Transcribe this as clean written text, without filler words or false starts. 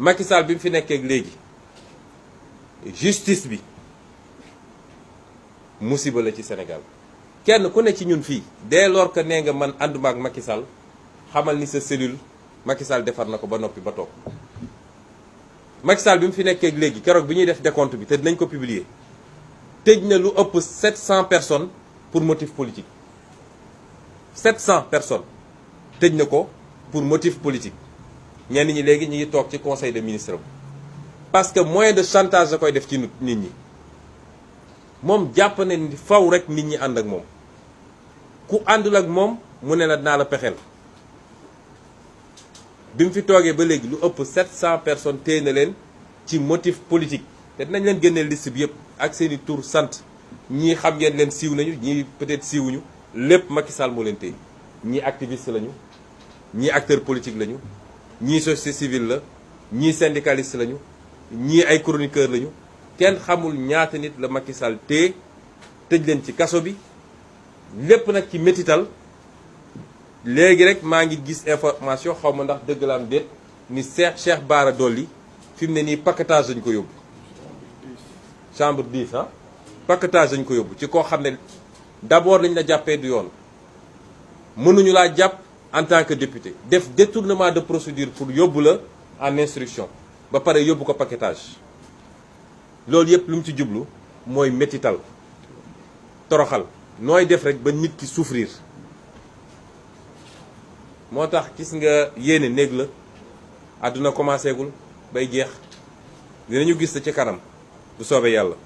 Macky Sall bi mu fi nekkee léegi justice bi musiba la ci Sénégal kenn ku ne ci ñun fii dès lors que nee nga man ànduma ak Macky Sall xamal ni sa cellule Macky Sall defar na ko ba noppi ba toog Macky Sall bi mu fi nekkee léegi keroog bi ñuy def décompte bi te dinañ ko publier tëj na lu ëpp 700 personnes pour motif politique 700 personnes tëj na ko pour motif politique ñenn ñi léegi ñu ngi toog ci conseil des ministres parce que moyen de chantage da koy def ci nit ñi moom jàpp na ni faw rek nit ñi ànd ak moom ku àndul ak moom mu ne la dinaa la pexeel bi mu fi toogee ba léegi lu ëpp 700 personnes téye na leen ci motif politique te dinañ leen génneel liste bi yëpp ak seeni tur sant ñii xam ngeen leen siiw nañu ñii peut-être siiwuñu lépp Macky Sall moo leen téye ñii activiste lañu ñii acteur politique lañu ñii société civile la ñii syndicaliste lañu ñii ay chroniqueur lañu kenn xamul ñaata nit la Macky Sall téye tëj leen ci kaso bi lépp nag ci métital léegi rek maa ngi gis information xaw ma ndax dëgg la am déet ni Cheikh Bara Dolly fi mu ne nii paquetage dañu ko yóbbu chambre 10 ah paquetage dañu ko yóbbu ci koo xam ne d'abord lañ la jàppee du yoon mënuñu laa jàpp en tant que député def détournement de procédure pour yóbbu la en instruction ba pare yóbbu ko paquetage loolu yëpp lu mu ci jublu mooy métital toroxal nooy def rek ba nit ki souffrir moo tax gis nga yéene néeg la àdduna commencé gul bay jeex dinañu gis ci kanam bu soobee yàlla